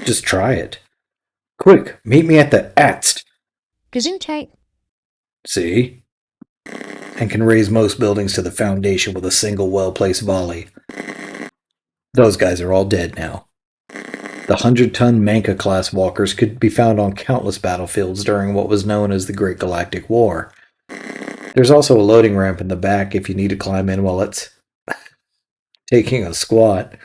Just try it. Quick, meet me at the AT-AT. Gesundheit. See? And can raise most buildings to the foundation with a single well-placed volley. Those guys are all dead now. The 100-ton Manka-class walkers could be found on countless battlefields during what was known as the Great Galactic War. There's also a loading ramp in the back if you need to climb in while it's taking a squat.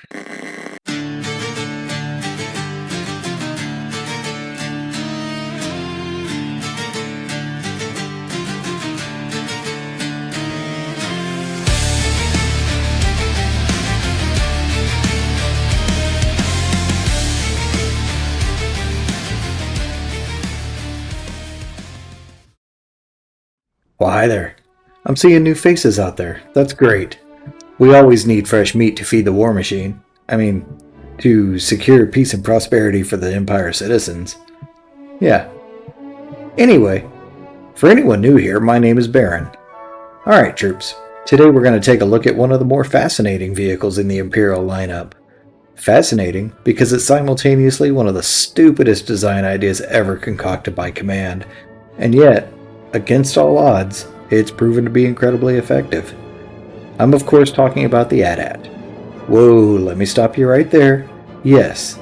Well, hi there. I'm seeing new faces out there. That's great. We always need fresh meat to feed the war machine. To secure peace and prosperity for the Empire citizens. Yeah. Anyway, for anyone new here, my name is Baron. Alright, troops. Today we're going to take a look at one of the more fascinating vehicles in the Imperial lineup. Fascinating because it's simultaneously one of the stupidest design ideas ever concocted by Command, and yet, against all odds, it's proven to be incredibly effective. I'm of course talking about the AT-AT. Whoa, let me stop you right there. Yes,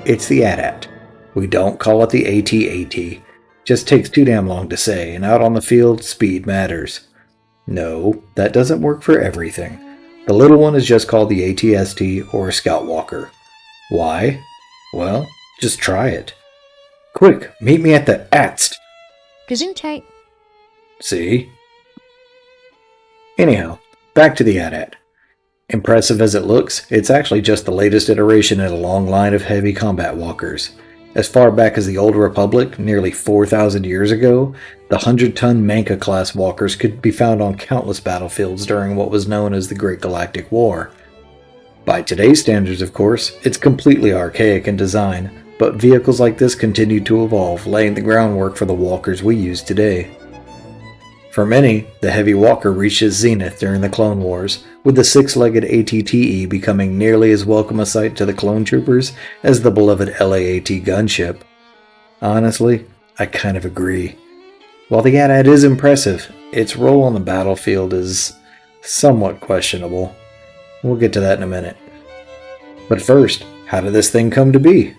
it's the AT-AT. We don't call it the AT-AT. Just takes too damn long to say, and out on the field, speed matters. No, that doesn't work for everything. The little one is just called the AT-ST or Scout Walker. Why? Well, just try it. Quick, meet me at the AT-AT. Gesundheit. See? Anyhow, back to the AT-AT. Impressive as it looks, it's actually just the latest iteration in a long line of heavy combat walkers. As far back as the Old Republic, nearly 4,000 years ago, the 100-ton Manka-class walkers could be found on countless battlefields during what was known as the Great Galactic War. By today's standards, of course, it's completely archaic in design, but vehicles like this continued to evolve, laying the groundwork for the walkers we use today. For many, the heavy walker reached its zenith during the Clone Wars, with the six-legged AT-TE becoming nearly as welcome a sight to the clone troopers as the beloved LAAT gunship. Honestly, I kind of agree. While the AT-AT is impressive, its role on the battlefield is somewhat questionable. We'll get to that in a minute. But first, how did this thing come to be?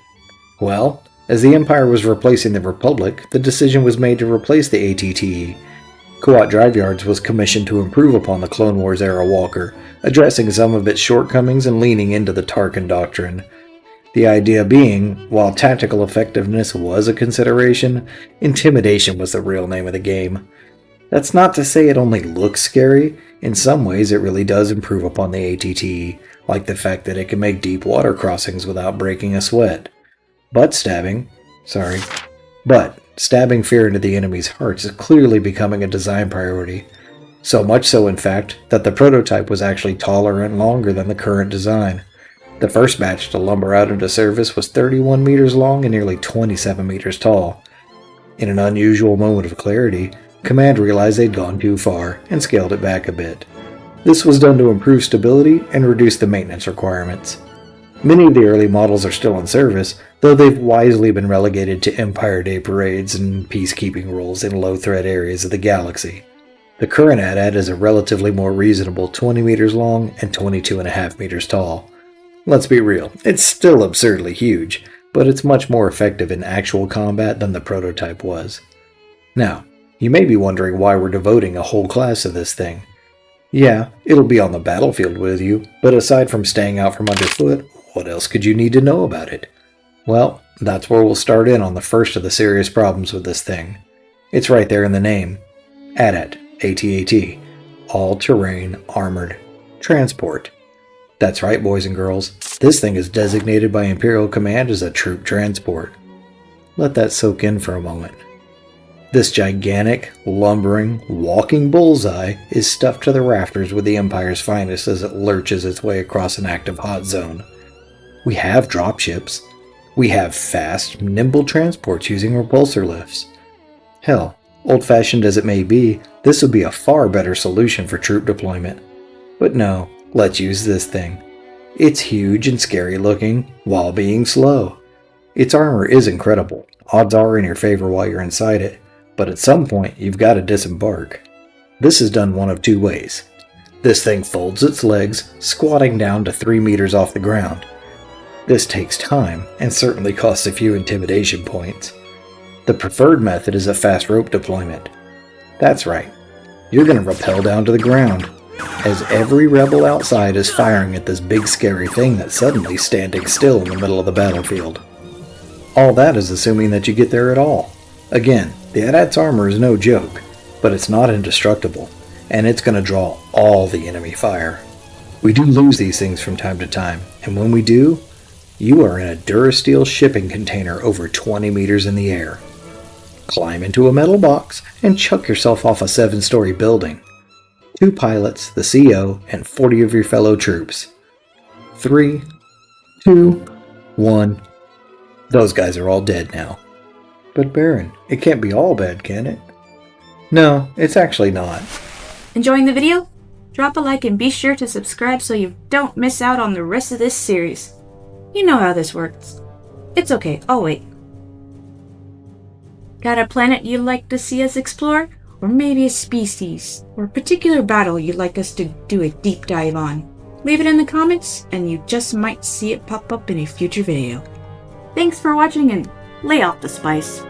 Well, as the Empire was replacing the Republic, the decision was made to replace the AT-TE. Kuat Drive Yards was commissioned to improve upon the Clone Wars era walker, addressing some of its shortcomings and leaning into the Tarkin doctrine. The idea being, while tactical effectiveness was a consideration, intimidation was the real name of the game. That's not to say it only looks scary. In some ways it really does improve upon the AT-TE, like the fact that it can make deep water crossings without breaking a sweat. Stabbing fear into the enemy's hearts is clearly becoming a design priority. So much so, in fact, that the prototype was actually taller and longer than the current design. The first batch to lumber out into service was 31 meters long and nearly 27 meters tall. In an unusual moment of clarity, Command realized they'd gone too far and scaled it back a bit. This was done to improve stability and reduce the maintenance requirements. Many of the early models are still in service, though they've wisely been relegated to Empire Day parades and peacekeeping roles in low-threat areas of the galaxy. The current AT-AT is a relatively more reasonable 20 meters long and 22.5 meters tall. Let's be real, it's still absurdly huge, but it's much more effective in actual combat than the prototype was. Now, you may be wondering why we're devoting a whole class to this thing. Yeah, it'll be on the battlefield with you, but aside from staying out from underfoot, what else could you need to know about it? Well, that's where we'll start in on the first of the serious problems with this thing. It's right there in the name. AT-AT, AT-AT, All-Terrain Armored Transport. That's right, boys and girls, this thing is designated by Imperial Command as a troop transport. Let that soak in for a moment. This gigantic, lumbering, walking bullseye is stuffed to the rafters with the Empire's finest as it lurches its way across an active hot zone. We have dropships. We have fast, nimble transports using repulsor lifts. Hell, old-fashioned as it may be, this would be a far better solution for troop deployment. But no, let's use this thing. It's huge and scary looking, while being slow. Its armor is incredible, odds are in your favor while you're inside it, but at some point you've got to disembark. This is done one of two ways. This thing folds its legs, squatting down to 3 meters off the ground. This takes time, and certainly costs a few intimidation points. The preferred method is a fast rope deployment. That's right, you're going to rappel down to the ground, as every rebel outside is firing at this big scary thing that's suddenly standing still in the middle of the battlefield. All that is assuming that you get there at all. Again, the AT-AT's armor is no joke, but it's not indestructible, and it's going to draw all the enemy fire. We do lose these things from time to time, and when we do, you are in a Durasteel shipping container over 20 meters in the air. Climb into a metal box and chuck yourself off a 7-story building. 2 pilots, the CO, and 40 of your fellow troops. 3, 2, 1. Those guys are all dead now. But Baron, it can't be all bad, can it? No, it's actually not. Enjoying the video? Drop a like and be sure to subscribe so you don't miss out on the rest of this series. You know how this works. It's okay, I'll wait. Got a planet you'd like to see us explore? Or maybe a species, or a particular battle you'd like us to do a deep dive on? Leave it in the comments, and you just might see it pop up in a future video. Thanks for watching, and lay off the spice.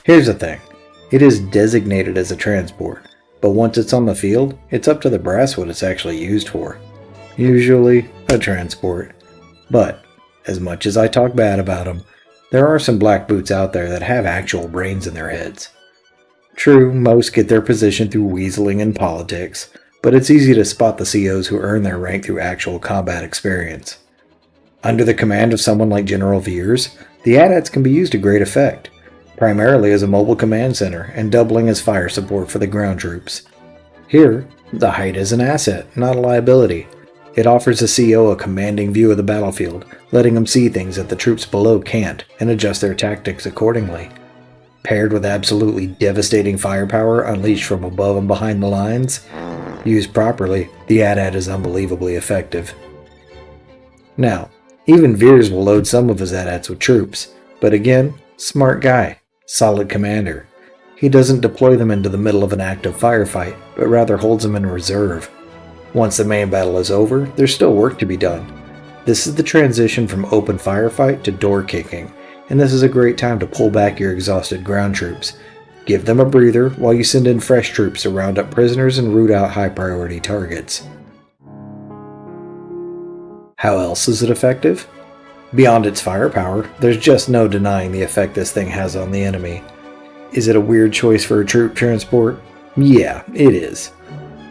Here's the thing. It is designated as a transport, but once it's on the field, it's up to the brass what it's actually used for. Usually, a transport. But, as much as I talk bad about them, there are some black boots out there that have actual brains in their heads. True, most get their position through weaseling and politics, but it's easy to spot the COs who earn their rank through actual combat experience. Under the command of someone like General Veers, the AT-ATs can be used to great effect, primarily as a mobile command center and doubling as fire support for the ground troops. Here, the height is an asset, not a liability. It offers the CO a commanding view of the battlefield, letting them see things that the troops below can't and adjust their tactics accordingly. Paired with absolutely devastating firepower unleashed from above and behind the lines, used properly, the AT-AT is unbelievably effective. Now, even Veers will load some of his AT-ATs with troops, but again, smart guy, solid commander. He doesn't deploy them into the middle of an active firefight, but rather holds them in reserve. Once the main battle is over, there's still work to be done. This is the transition from open firefight to door kicking, and this is a great time to pull back your exhausted ground troops. Give them a breather while you send in fresh troops to round up prisoners and root out high priority targets. How else is it effective? Beyond its firepower, there's just no denying the effect this thing has on the enemy. Is it a weird choice for a troop transport? Yeah, it is.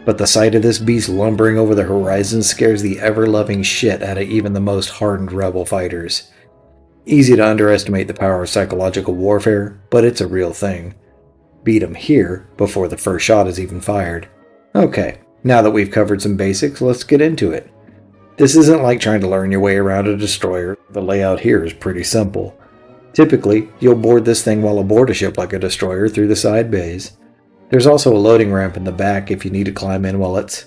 But the sight of this beast lumbering over the horizon scares the ever-loving shit out of even the most hardened rebel fighters. Easy to underestimate the power of psychological warfare, but it's a real thing. Beat 'em here before the first shot is even fired. Okay, now that we've covered some basics, let's get into it. This isn't like trying to learn your way around a destroyer. The layout here is pretty simple. Typically, you'll board this thing while aboard a ship like a destroyer through the side bays. There's also a loading ramp in the back if you need to climb in while it's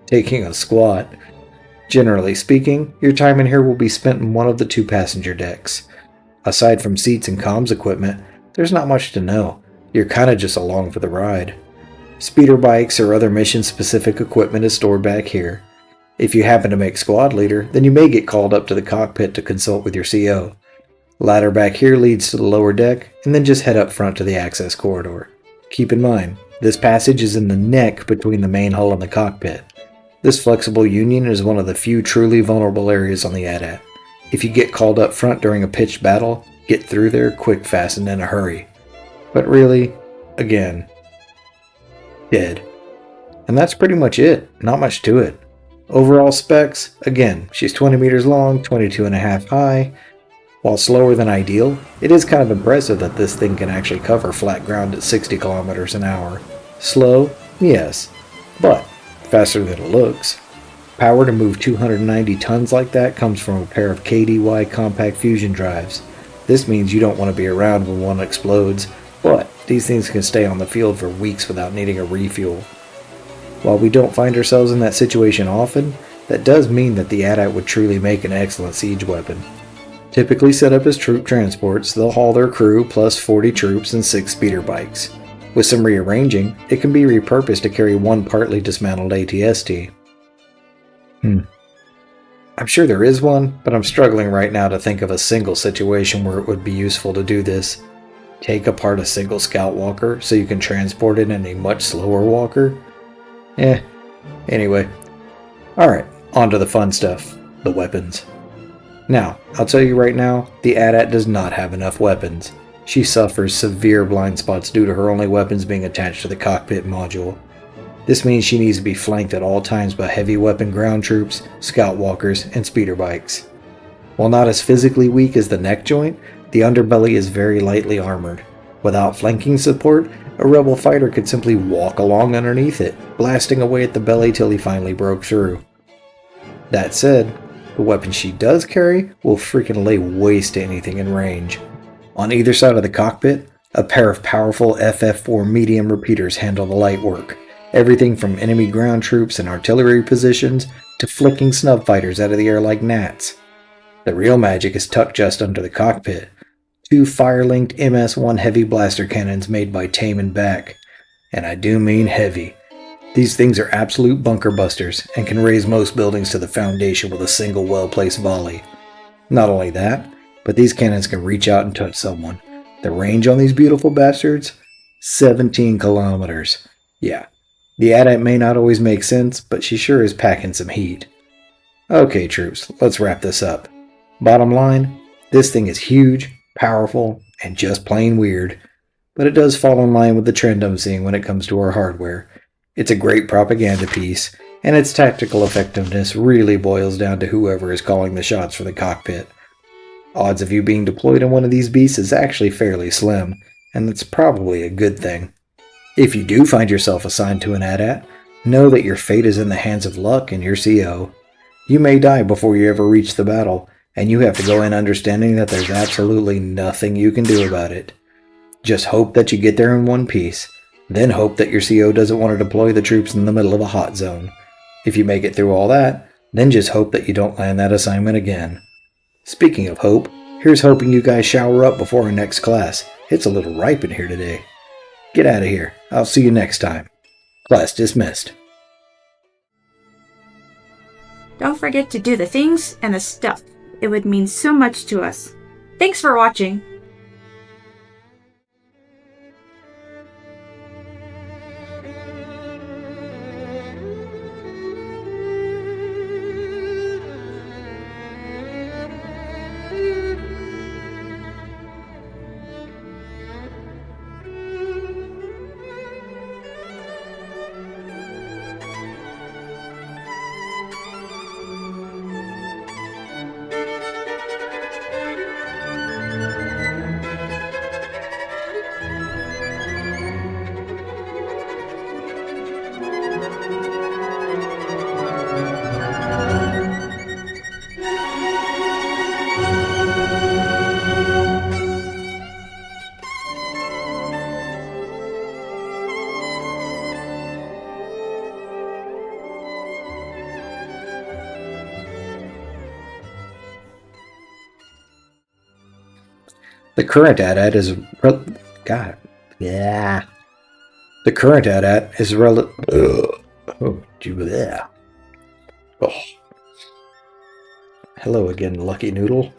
taking a squat. Generally speaking, your time in here will be spent in one of the 2 passenger decks. Aside from seats and comms equipment, there's not much to know. You're kinda just along for the ride. Speeder bikes or other mission-specific equipment is stored back here. If you happen to make squad leader, then you may get called up to the cockpit to consult with your CO. Ladder back here leads to the lower deck, and then just head up front to the access corridor. Keep in mind, this passage is in the neck between the main hull and the cockpit. This flexible union is one of the few truly vulnerable areas on the AT-AT. If you get called up front during a pitched battle, get through there quick, fast, and in a hurry. But really, again, dead. And that's pretty much it, not much to it. Overall specs, again, she's 20 meters long, 22.5 high. While slower than ideal, it is kind of impressive that this thing can actually cover flat ground at 60 kilometers an hour. Slow? Yes, but faster than it looks. Power to move 290 tons like that comes from a pair of KDY compact fusion drives. This means you don't want to be around when one explodes, but these things can stay on the field for weeks without needing a refuel. While we don't find ourselves in that situation often, that does mean that the AT-AT would truly make an excellent siege weapon. Typically set up as troop transports, they'll haul their crew plus 40 troops and 6 speeder bikes. With some rearranging, it can be repurposed to carry one partly dismantled AT-ST. I'm sure there is one, but I'm struggling right now to think of a single situation where it would be useful to do this. Take apart a single scout walker so you can transport it in a much slower walker? Anyway. Alright, on to the fun stuff. The weapons. Now, I'll tell you right now, the AT-AT does not have enough weapons. She suffers severe blind spots due to her only weapons being attached to the cockpit module. This means she needs to be flanked at all times by heavy weapon ground troops, scout walkers, and speeder bikes. While not as physically weak as the neck joint, the underbelly is very lightly armored. Without flanking support, a rebel fighter could simply walk along underneath it, blasting away at the belly till he finally broke through. That said, the weapon she does carry will freaking lay waste to anything in range. On either side of the cockpit, a pair of powerful FF4 medium repeaters handle the light work. Everything from enemy ground troops and artillery positions to flicking snub fighters out of the air like gnats. The real magic is tucked just under the cockpit. 2 fire-linked MS-1 heavy blaster cannons made by Tame and Back. And I do mean heavy. These things are absolute bunker busters and can raise most buildings to the foundation with a single well-placed volley. Not only that, but these cannons can reach out and touch someone. The range on these beautiful bastards? 17 kilometers. Yeah. The AT-AT may not always make sense, but she sure is packing some heat. Okay, troops, let's wrap this up. Bottom line, this thing is huge, powerful, and just plain weird. But it does fall in line with the trend I'm seeing when it comes to our hardware. It's a great propaganda piece, and its tactical effectiveness really boils down to whoever is calling the shots for the cockpit. Odds of you being deployed in one of these beasts is actually fairly slim, and that's probably a good thing. If you do find yourself assigned to an AT-AT, know that your fate is in the hands of luck and your CO. You may die before you ever reach the battle, and you have to go in understanding that there's absolutely nothing you can do about it. Just hope that you get there in one piece, then hope that your CO doesn't want to deploy the troops in the middle of a hot zone. If you make it through all that, then just hope that you don't land that assignment again. Speaking of hope, here's hoping you guys shower up before our next class. It's a little ripe in here today. Get out of here. I'll see you next time. Class dismissed. Don't forget to do the things and the stuff. It would mean so much to us. Thanks for watching. The current AT-AT is God. Yeah. The current AT-AT is Oh. Hello again, Lucky Noodle.